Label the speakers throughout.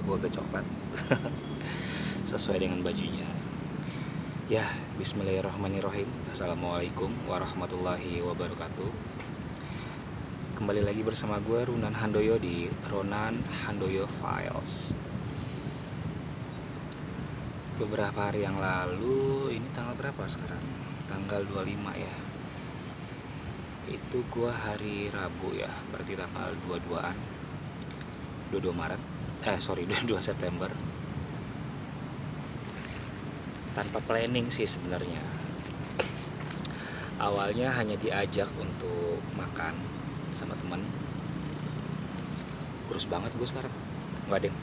Speaker 1: Boga coklat sesuai dengan bajunya. Ya, bismillahirrahmanirrahim. Assalamualaikum warahmatullahi wabarakatuh. Kembali lagi bersama gue Runan Handoyo di Ronan Handoyo Files. Beberapa hari yang lalu, ini tanggal berapa sekarang? Tanggal 25 ya. Itu gue hari Rabu ya, berarti tanggal 22-an 22 Maret 22 September. Tanpa planning sih sebenarnya. Awalnya hanya diajak untuk makan sama temen. Kurus banget gue sekarang. Enggak deh,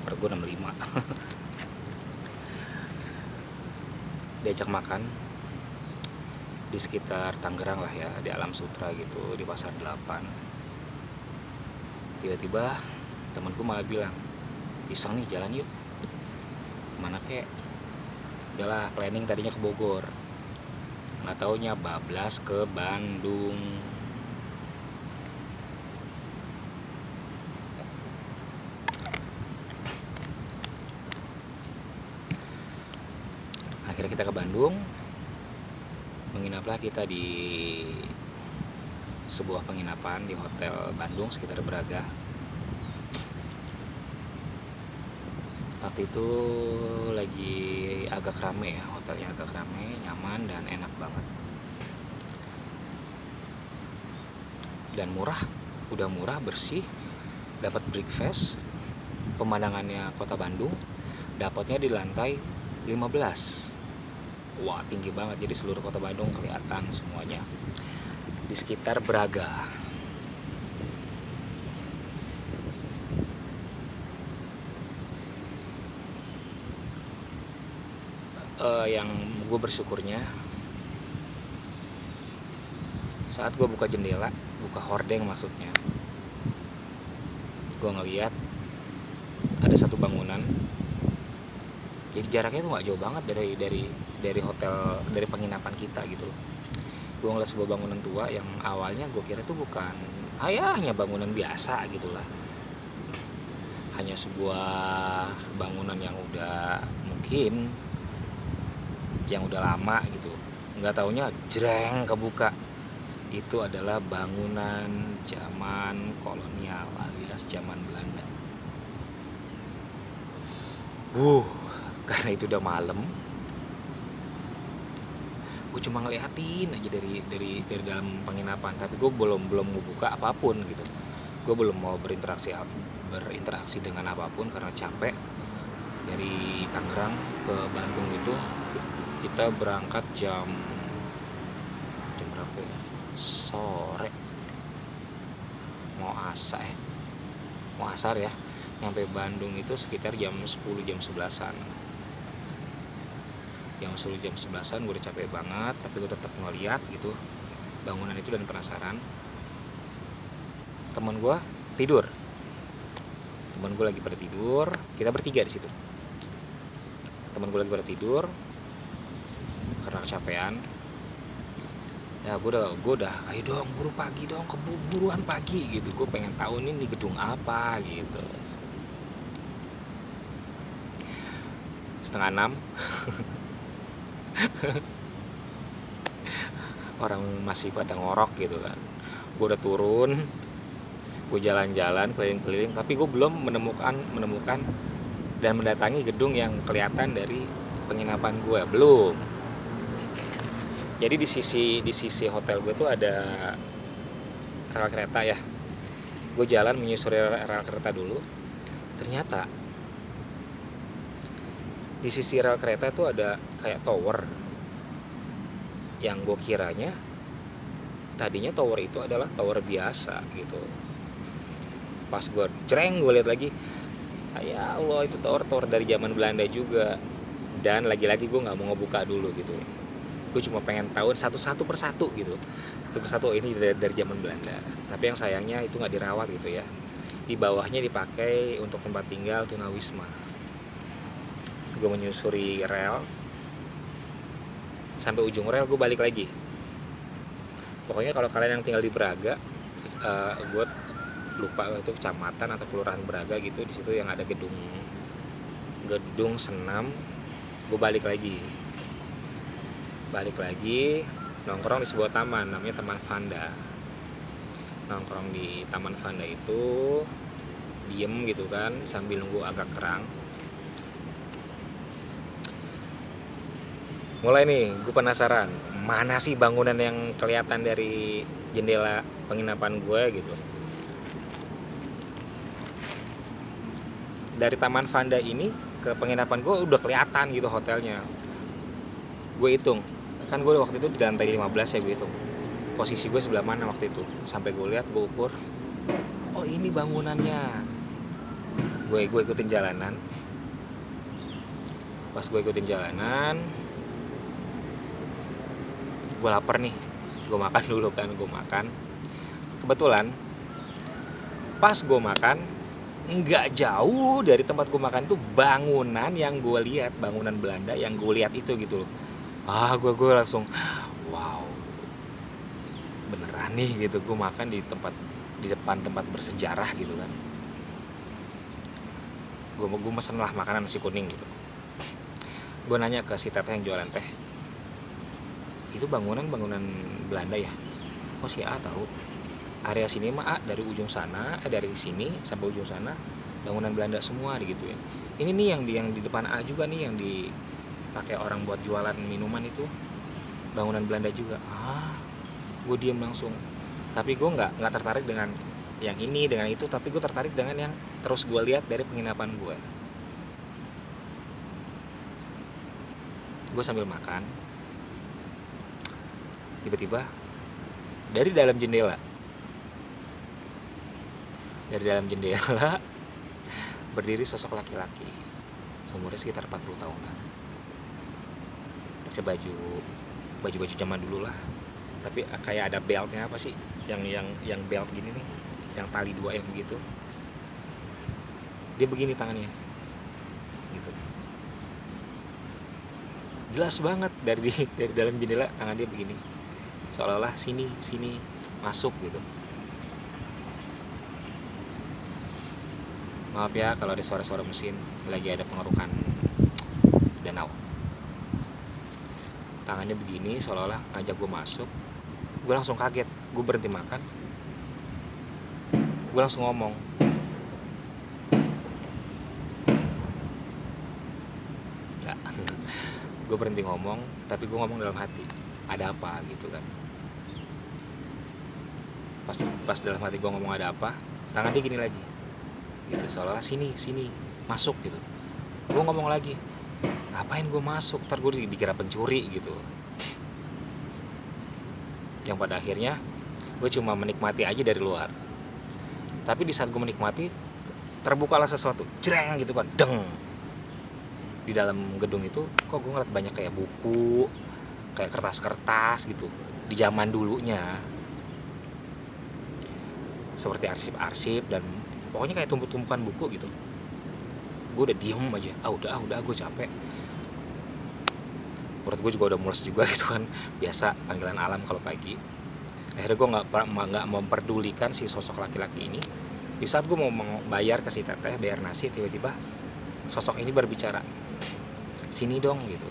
Speaker 1: berat gue 65. Diajak makan di sekitar Tangerang lah ya, di Alam Sutra gitu, di Pasar 8. Tiba-tiba temanku malah bilang, iseng nih jalan yuk. Mana kek? Udahlah, planning tadinya ke Bogor, nggak taunya bablas ke Bandung. Akhirnya kita ke Bandung. Menginaplah kita di sebuah penginapan di Hotel Bandung sekitar Braga. Waktu itu lagi agak rame ya, hotelnya agak rame, nyaman dan enak banget. Dan murah, udah murah, bersih, dapat breakfast, pemandangannya kota Bandung, dapatnya di lantai 15. Wah, tinggi banget, jadi seluruh kota Bandung kelihatan semuanya di sekitar Braga. Yang gue bersyukurnya, saat gue buka jendela, buka hordeng maksudnya, gue ngeliat ada satu bangunan. Jadi jaraknya tuh nggak jauh banget dari hotel, dari penginapan kita gitu loh. Gue ngeliat sebuah bangunan tua yang awalnya gue kira tuh bukan hanya bangunan biasa gitulah, hanya sebuah bangunan yang udah mungkin yang udah lama gitu. Nggak taunya jreng kebuka, itu adalah bangunan zaman kolonial alias zaman Belanda. Karena itu udah malam, gue cuma ngeliatin aja dari dalam penginapan, tapi gue belum mau buka apapun gitu. Gue belum mau berinteraksi dengan apapun karena capek. Dari Tangerang ke Bandung itu kita berangkat jam berapa ya? Sore. Mau asar ya. Nyampe Bandung itu sekitar jam 10, jam 11-an. Jam 10, jam 11-an gue udah capek banget, tapi gue tetap ngeliat gitu bangunan itu dan penasaran. Temen gue tidur. Temen gue lagi pada tidur, kita bertiga di situ. Temen gue lagi pada tidur karena kecapean. Ya gue udah ayo dong, buru pagi dong, keburuan pagi gitu. Gue pengen tahu ini gedung apa gitu. 5:30 orang masih pada ngorok gitu kan. Gue udah turun, gue jalan-jalan keliling-keliling, tapi gue belum menemukan dan mendatangi gedung yang kelihatan dari penginapan gue, belum. Jadi di sisi hotel gue tuh ada rel kereta ya. Gue jalan menyusuri rel kereta dulu. Ternyata di sisi rel kereta tuh ada kayak tower, yang gue kiranya tadinya tower itu adalah tower biasa gitu. Pas gue lihat lagi, ya Allah, itu tower dari zaman Belanda juga. Dan lagi-lagi gue nggak mau ngebuka dulu gitu. Gue cuma pengen tahu satu persatu gitu. Satu persatu ini dari zaman Belanda. Tapi yang sayangnya itu nggak dirawat gitu ya. Di bawahnya dipakai untuk tempat tinggal tunawisma. Gue menyusuri rel sampai ujung rel, gue balik lagi. Pokoknya kalau kalian yang tinggal di Braga, gue lupa itu kecamatan atau kelurahan Braga gitu. Di situ yang ada gedung senam. Gue balik lagi nongkrong di sebuah taman namanya Taman Vanda. Nongkrong di Taman Vanda itu diem gitu kan sambil nunggu agak terang. Mulai nih gue penasaran, mana sih bangunan yang kelihatan dari jendela penginapan gue gitu. Dari Taman Vanda ini ke penginapan gue udah kelihatan gitu hotelnya. Gue hitung, kan gue waktu itu di lantai 15 ya, gue hitung posisi gue sebelah mana waktu itu. Sampai gue lihat, gue ukur, oh ini bangunannya. Gue ikutin jalanan. Pas gue ikutin jalanan, gue lapar nih, gue makan dulu kan. Gue makan, kebetulan pas gue makan, nggak jauh dari tempat gue makan tuh bangunan yang gue lihat, bangunan Belanda yang gue lihat itu gitu loh. Gue langsung wow, beneran nih gitu. Gue makan di depan tempat bersejarah gitu kan. Gue mesen lah makanan nasi kuning gitu. Gue nanya ke si teteh yang jualan teh, itu bangunan Belanda ya? Oh si A tahu, area sini mah dari ujung sana, dari sini sampai ujung sana bangunan Belanda semua gitu ya. Ini nih yang di depan A juga nih, yang dipakai orang buat jualan minuman itu bangunan Belanda juga. Gue diem langsung. Tapi gue nggak tertarik dengan yang ini dengan itu, tapi gue tertarik dengan yang terus gue lihat dari penginapan gue. Gue sambil makan, tiba-tiba dari dalam jendela berdiri sosok laki-laki, umurnya sekitar 40 tahunan, pakai baju zaman dulu lah, tapi kayak ada beltnya, apa sih yang belt gini nih, yang tali 2 yang begitu. Dia begini tangannya gitu, jelas banget dari dalam jendela tangan dia begini, seolah-olah sini masuk gitu. Maaf ya kalau ada suara-suara mesin, lagi ada pengerukan danau. Tangannya begini seolah-olah ngajak gue masuk. Gue langsung kaget, gue berhenti makan, gue langsung ngomong, enggak. Gue berhenti ngomong, tapi gue ngomong dalam hati, ada apa gitu kan. Pas dalam hati gue ngomong ada apa, tangan dia gini lagi gitu, seolah-olah sini masuk gitu. Gue ngomong lagi, ngapain gue masuk, ntar gue dikira pencuri gitu. Yang pada akhirnya gue cuma menikmati aja dari luar. Tapi di saat gue menikmati, terbukalah sesuatu, jreng gitu kan, deng. Di dalam gedung itu kok gue ngeliat banyak kayak buku, kayak kertas-kertas gitu, di zaman dulunya, seperti arsip-arsip, dan pokoknya kayak tumpuk-tumpukan buku gitu. Gue udah diem aja, udah gue capek. Menurut gue juga udah mules juga gitu kan, biasa panggilan alam kalau pagi. Akhirnya gue nggak memperdulikan si sosok laki-laki ini. Di saat gue mau bayar ke si teteh, bayar nasi, tiba-tiba sosok ini berbicara, sini dong gitu.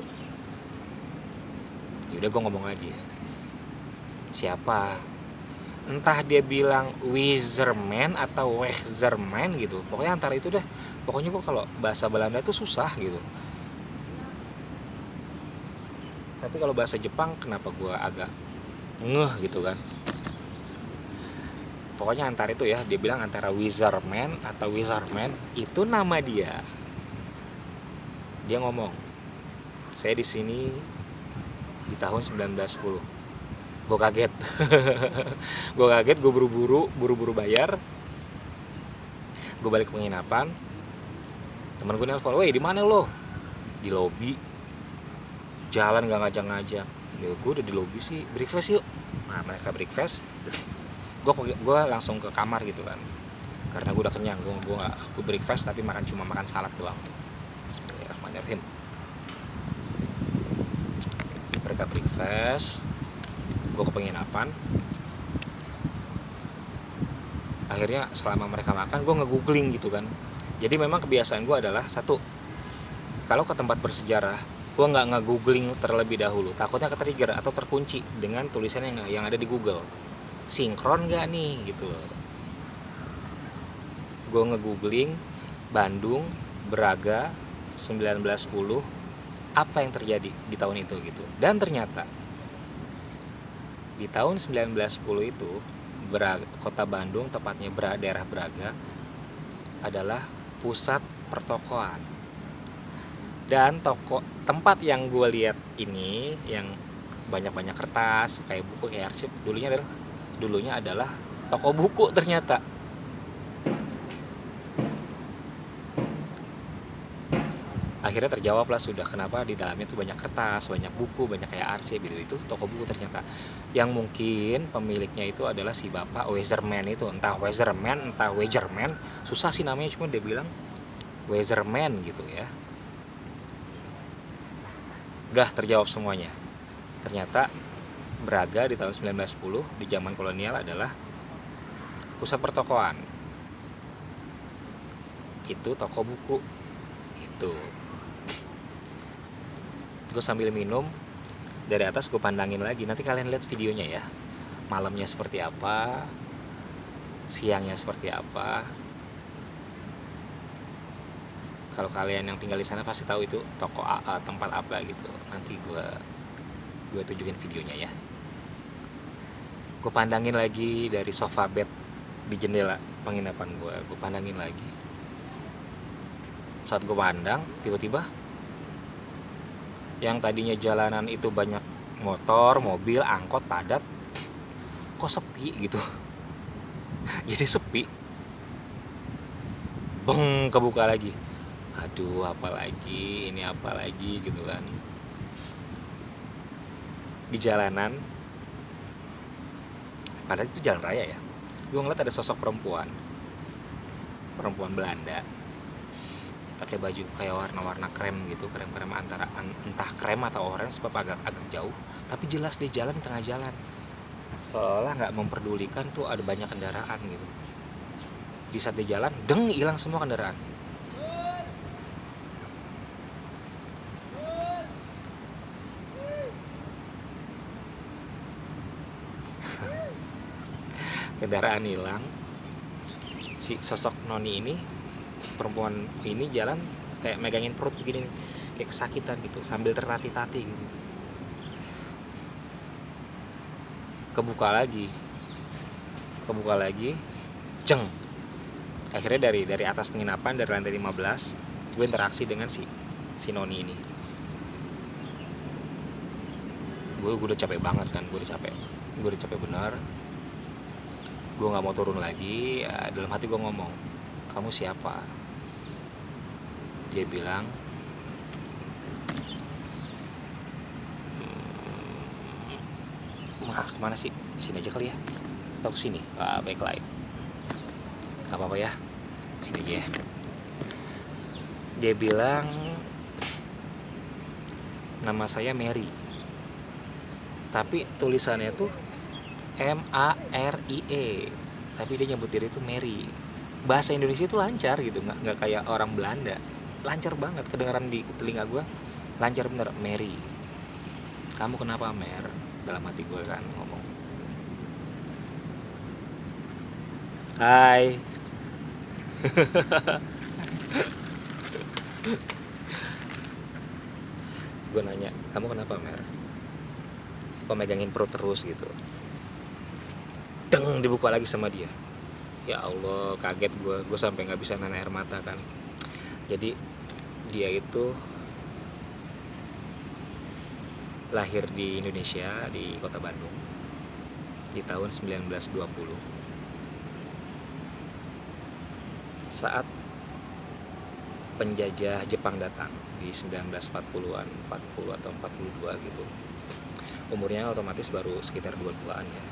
Speaker 1: Yaudah gue ngomong lagi, siapa? Entah dia bilang Wizerman atau Wegzerman gitu, pokoknya antara itu dah. Pokoknya gue kalau bahasa Belanda itu susah gitu. Tapi kalau bahasa Jepang kenapa gue agak ngeh gitu kan. Pokoknya antara itu ya, dia bilang antara Wizerman atau Wizerman, itu nama dia. Dia ngomong, saya di sini di tahun 1910. Gue kaget. Gue buru-buru bayar. Gue balik ke penginapan. Temen gue nelfon, "Woi, di mana lo?" Di lobi. Jalan nggak ngajak-ngajak. Ya gue udah di lobi sih, breakfast yuk. Nah mereka breakfast. Gue langsung ke kamar gitu kan, karena gue udah kenyang. Gue breakfast tapi cuma makan salad doang. Bismillahirrahmanirrahim. Mereka breakfast, gue ke penginapan. Akhirnya selama mereka makan gue nge-googling gitu kan. Jadi memang kebiasaan gue adalah satu, kalau ke tempat bersejarah gue nggak nge-googling terlebih dahulu, takutnya ke-trigger atau terkunci dengan tulisan yang ada di Google. Sinkron nggak nih gitu loh. Gue nge-googling Bandung, Braga, 1910, apa yang terjadi di tahun itu gitu. Dan ternyata di tahun 1910 itu kota Bandung, tepatnya daerah Braga, adalah pusat pertokoan. Dan tempat yang gue lihat ini yang banyak-banyak kertas, kayak buku, kayak arsip, dulunya adalah toko buku ternyata. Akhirnya terjawab lah sudah kenapa di dalamnya tuh banyak kertas, banyak buku, banyak kayak arsip gitu. Itu toko buku ternyata. Yang mungkin pemiliknya itu adalah si bapak Weatherman itu, entah Weatherman, susah sih namanya, cuma dia bilang Weatherman gitu ya. Udah terjawab semuanya. Ternyata Braga di tahun 1910 di zaman kolonial adalah pusat pertokoan. Itu toko buku. Itu. Gue sambil minum, dari atas gue pandangin lagi, nanti kalian lihat videonya ya, malamnya seperti apa, siangnya seperti apa. Kalau kalian yang tinggal di sana pasti tahu itu toko tempat apa gitu. Nanti gue tunjukin videonya ya. Gue pandangin lagi dari sofa bed di jendela penginapan gue pandangin lagi. Saat gue pandang, tiba-tiba yang tadinya jalanan itu banyak motor, mobil, angkot padat, kok sepi gitu. Jadi sepi. Beng, kebuka lagi. Aduh, apa lagi gitu kan. Di jalanan, padahal itu jalan raya ya, gue ngeliat ada sosok perempuan Belanda, pakai baju kayak warna-warna krem gitu, krem antara entah krem atau orange, agak jauh, tapi jelas dia jalan di tengah jalan, seolah nggak memperdulikan tuh ada banyak kendaraan gitu. Di saat dia jalan, hilang semua kendaraan. Kendaraan hilang, si sosok noni ini, perempuan ini jalan kayak megangin perut begini nih, kayak kesakitan gitu sambil tertati-tati gitu. Kebuka lagi, ceng. Akhirnya dari atas penginapan, dari lantai 15, gue interaksi dengan si noni ini. Gue udah capek banget kan, gue udah capek benar. Gue nggak mau turun lagi ya, dalam hati gue ngomong, kamu siapa? Dia bilang, kemana sih, sini aja kali ya, atau kesini? Baiklah, nggak apa-apa ya, sini aja ya. Dia bilang, nama saya Mary, tapi tulisannya tuh Marie, tapi dia nyebut diri itu Mary. Bahasa Indonesia itu lancar gitu, nggak kayak orang Belanda, lancar banget, kedengaran di telinga gue, lancar bener. Mary, kamu kenapa Mer? Dalam hati gue kan ngomong, hai. Gue nanya, kamu kenapa Mer? Kok megangin perut terus gitu? Dibuka lagi sama dia. Ya Allah, kaget gue sampai nggak bisa nahan air mata kan. Jadi dia itu lahir di Indonesia, di kota Bandung, di tahun 1920, saat penjajah Jepang datang di 1940-an, 40 atau 42 gitu. Umurnya otomatis baru sekitar 22-an ya,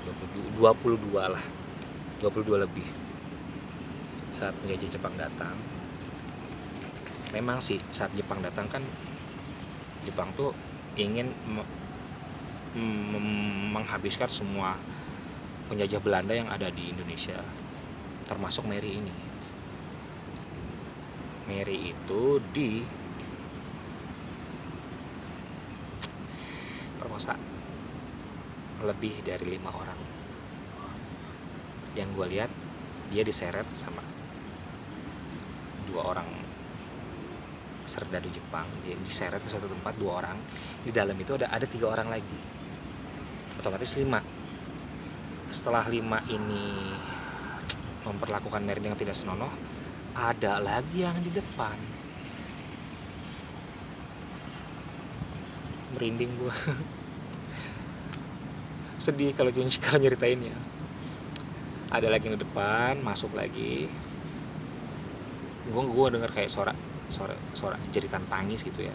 Speaker 1: 22 lah, 22 lebih. Saat penjajah Jepang datang, memang sih saat Jepang datang kan, Jepang tuh ingin menghabiskan semua penjajah Belanda yang ada di Indonesia. termasuk Mary ini. Mary itu perkosa lebih dari 5 orang. Yang gue lihat dia diseret sama 2 orang serdadu Jepang. Dia diseret ke satu tempat 2 orang. Di dalam itu ada 3 orang lagi. Otomatis 5. Setelah 5 ini memperlakukan Mary dengan tidak senonoh, ada lagi yang di depan. Merinding gue. Sedih kalau nyeritainnya. Ada lagi yang di depan, masuk lagi. Gue denger kayak suara jeritan tangis gitu ya,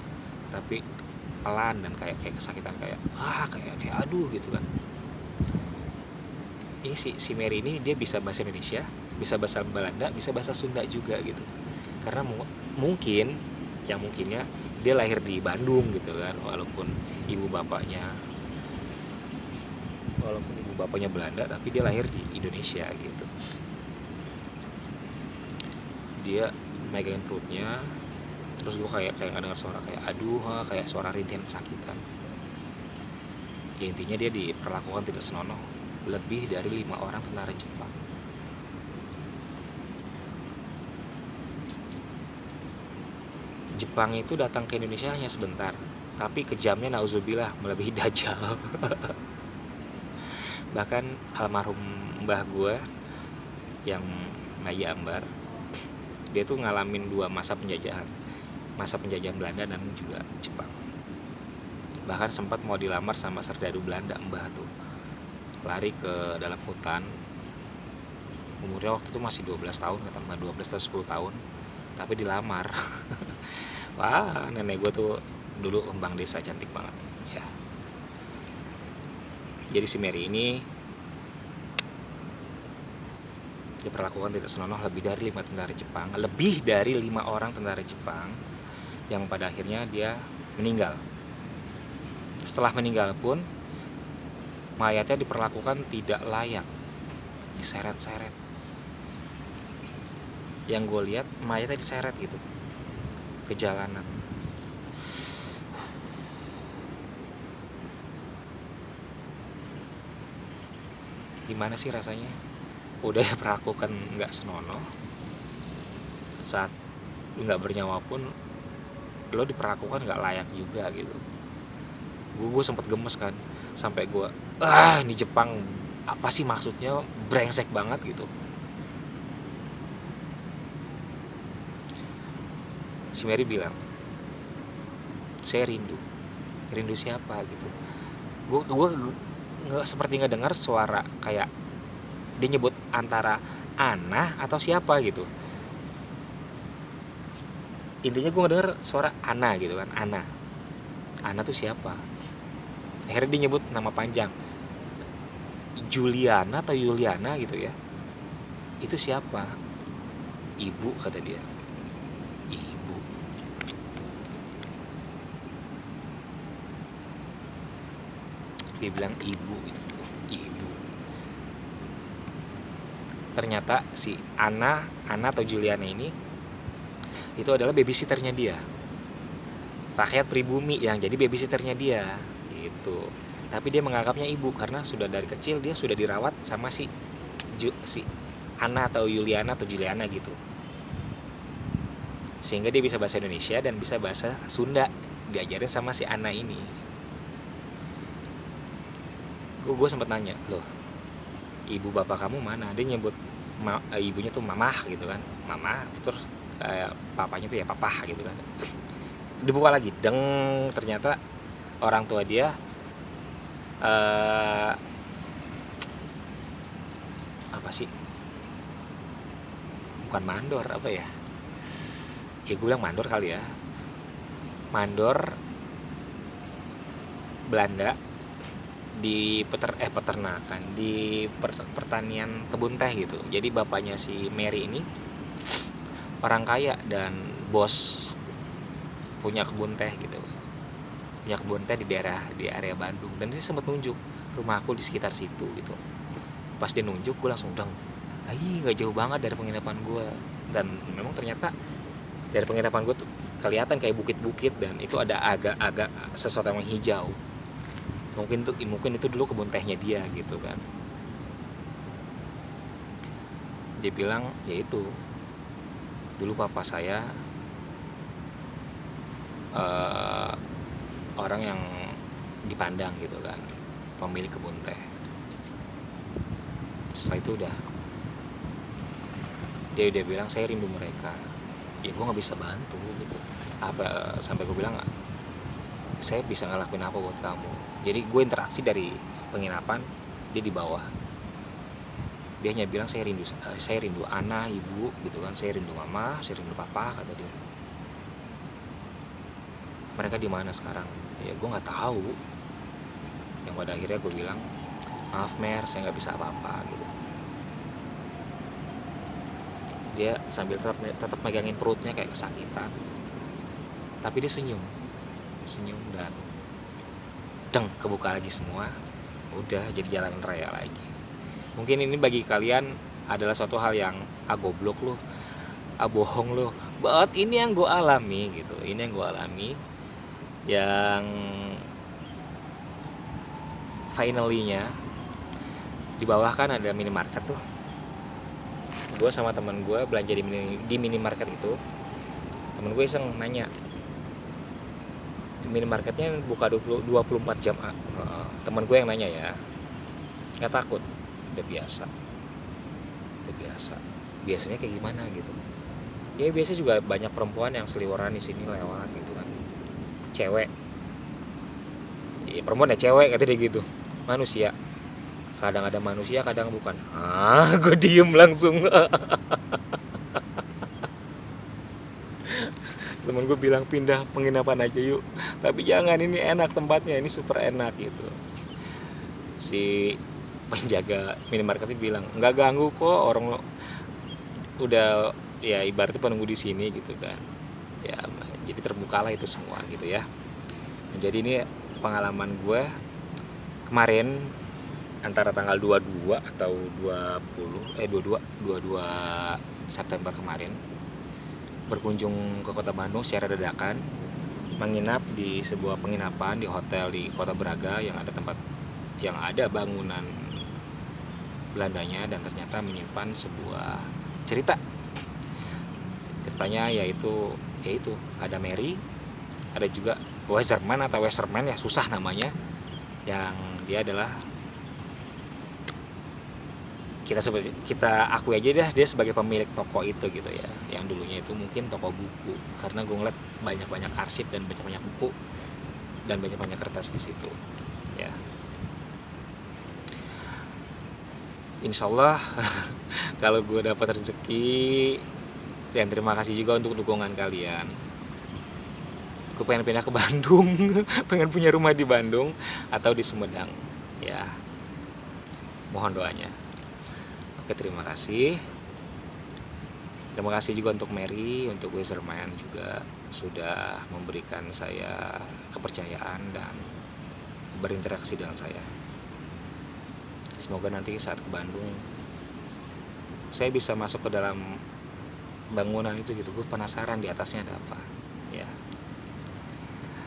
Speaker 1: tapi pelan dan kayak kesakitan, kayak aduh gitu kan. Ini si Mary ini dia bisa bahasa Indonesia, bisa bahasa Belanda, bisa bahasa Sunda juga gitu. Karena mungkinnya dia lahir di Bandung gitu kan, walaupun ibu bapaknya Belanda, tapi dia lahir di Indonesia gitu. Dia megangin perutnya, terus gue kayak dengar suara kayak aduh, kayak suara rintihan kesakitan. Ya intinya dia diperlakukan tidak senonoh lebih dari 5 orang tentara Jepang. Jepang itu datang ke Indonesia hanya sebentar, tapi kejamnya nauzubillah melebihi dajjal. Bahkan almarhum mbah gue yang Bayi Ambar, dia tuh ngalamin 2 masa penjajahan Belanda dan juga Jepang. Bahkan sempat mau dilamar sama serdadu Belanda, mbah tuh lari ke dalam hutan. Umurnya waktu itu masih 12 tahun, kata mbah, 12 atau 10 tahun, tapi dilamar. Wah, nenek gue tuh dulu kembang desa cantik banget ya. Jadi si Mary ini diperlakukan tidak senonoh lebih dari 5 orang tentara Jepang, yang pada akhirnya dia meninggal. Setelah meninggal pun mayatnya diperlakukan tidak layak, diseret-seret. Yang gue lihat mayatnya diseret gitu ke jalanan. Gimana sih rasanya? Udah diperlakukan nggak senonoh, saat nggak bernyawa pun lo diperlakukan nggak layak juga gitu. Gue sempet gemes kan, sampai gue ini Jepang apa sih maksudnya, brengsek banget gitu. Si Mary bilang, saya rindu siapa gitu. Gue nggak seperti ngedengar suara kayak dia nyebut antara Ana atau siapa gitu. Intinya gue ngedenger suara Ana gitu kan. Ana tuh siapa? Akhirnya dia nyebut nama panjang, Juliana atau Yuliana gitu ya. Itu siapa? Ibu, kata dia. Ibu. Dia bilang ibu gitu. Ibu. Ternyata si Ana atau Juliana ini itu adalah babysitternya dia. Rakyat pribumi yang jadi babysitternya dia gitu. Tapi dia menganggapnya ibu karena sudah dari kecil dia sudah dirawat sama si Ana atau Juliana gitu. Sehingga dia bisa bahasa Indonesia dan bisa bahasa Sunda, diajarin sama si Ana ini. Gue sempat nanya, loh, ibu bapak kamu mana? Dia nyebut ibunya tuh mamah gitu kan, mamah, terus papanya tuh ya papah gitu kan. Dibuka lagi, ternyata orang tua dia apa sih, bukan mandor, apa ya gue bilang mandor kali ya, mandor Belanda di peternakan, di pertanian kebun teh gitu. Jadi bapaknya si Mary ini orang kaya dan bos, punya kebun teh gitu, punya kebun teh di area Bandung. Dan dia sempat nunjuk rumahku di sekitar situ gitu. Pas dia nunjuk, gue langsung nggak jauh banget dari penginapan gue. Dan memang ternyata dari penginapan gue tuh kelihatan kayak bukit-bukit, dan itu ada agak-agak sesuatu yang hijau. Mungkin itu dulu kebun tehnya dia gitu kan. Dia bilang ya itu dulu papa saya uh, orang yang dipandang gitu kan, pemilik kebun teh. Setelah itu dia udah bilang saya rindu mereka. Ya gue nggak bisa bantu gitu. Sampai gue bilang saya bisa ngelakuin apa buat kamu. Jadi gue interaksi dari penginapan, dia di bawah. Dia hanya bilang saya rindu Ana, ibu gitu kan, saya rindu mama, saya rindu papa, kata dia. Mereka di mana sekarang? Ya gue nggak tahu. Yang pada akhirnya gue bilang, maaf Mer, saya nggak bisa apa-apa gitu. Dia sambil tetap megangin perutnya kayak kesakitan, tapi dia senyum dan kebuka lagi semua. Udah jadi jalan raya lagi. Mungkin ini bagi kalian adalah suatu hal yang goblok lu, bohong lu, but ini yang gue alami gitu. Ini yang gue alami, yang finally-nya di bawah kan ada minimarket tuh. Gue sama teman gue belanja di minimarket itu. Temen gue iseng nanya, minimarketnya buka 24 jam. Temen gue yang nanya ya, nggak takut, udah biasa. Biasanya kayak gimana gitu. Ya biasa juga banyak perempuan yang seliweran di sini lewat gitu kan, cewek. Ya perempuan ya cewek, kata dia gitu. Manusia, kadang ada manusia kadang bukan. Gue diem langsung. Temen gue bilang pindah penginapan aja yuk, tapi jangan, ini enak tempatnya, ini super enak gitu. Si penjaga minimarketnya bilang nggak ganggu kok, orang udah ya ibaratnya penunggu di sini gitu kan. Ya jadi terbukalah itu semua gitu ya. Nah, jadi ini pengalaman gue kemarin antara tanggal 22 atau 22 September kemarin, berkunjung ke kota Bandung secara dadakan, menginap di sebuah penginapan di hotel di Kota Braga yang ada bangunan Belandanya, dan ternyata menyimpan sebuah ceritanya yaitu ada Mary, ada juga Westerman ya, susah namanya, yang dia adalah, kita akui aja deh, dia sebagai pemilik toko itu gitu ya, yang dulunya itu mungkin toko buku, karena gue ngeliat banyak arsip dan banyak buku dan banyak kertas di situ ya. Insyaallah kalau gue dapat rezeki, dan terima kasih juga untuk dukungan kalian, gue pengen pindah ke Bandung. Pengen punya rumah di Bandung atau di Sumedang ya, mohon doanya. Oke, terima kasih juga untuk Mary, untuk Westerman juga sudah memberikan saya kepercayaan dan berinteraksi dengan saya. Semoga nanti saat ke Bandung saya bisa masuk ke dalam bangunan itu gitu. Gue penasaran di atasnya ada apa ya.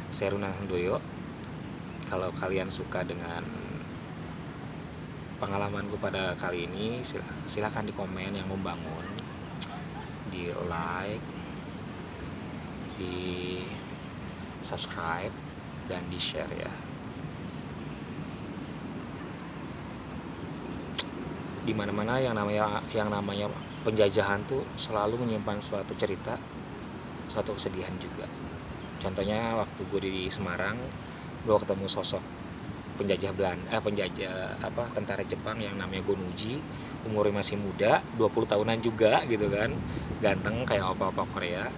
Speaker 1: Saya Runang Handoyo. Kalau kalian suka dengan pengalaman gue pada kali ini, silakan di komen yang membangun, di like, di subscribe, dan di share ya. Dimana-mana yang namanya penjajahan tuh selalu menyimpan suatu cerita, suatu kesedihan juga. Contohnya waktu gue di Semarang, gue ketemu sosok tentara Jepang yang namanya Gonuji, umurnya masih muda, 20 tahunan juga gitu kan, ganteng kayak opa-opa Korea,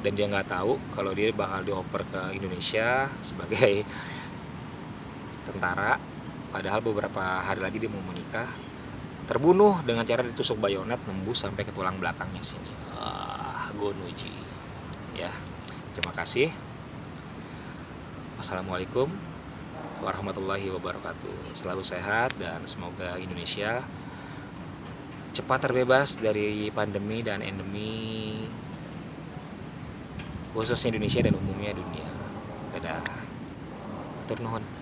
Speaker 1: dan dia nggak tahu kalau dia bakal dioper ke Indonesia sebagai tentara, padahal beberapa hari lagi dia mau menikah, terbunuh dengan cara ditusuk bayonet nembus sampai ke tulang belakangnya sini. Gonuji ya. Terima kasih. Wassalamualaikum warahmatullahi wabarakatuh. Selalu sehat dan semoga Indonesia cepat terbebas dari pandemi dan endemi, khususnya Indonesia dan umumnya dunia. Dadah. Turnuhun.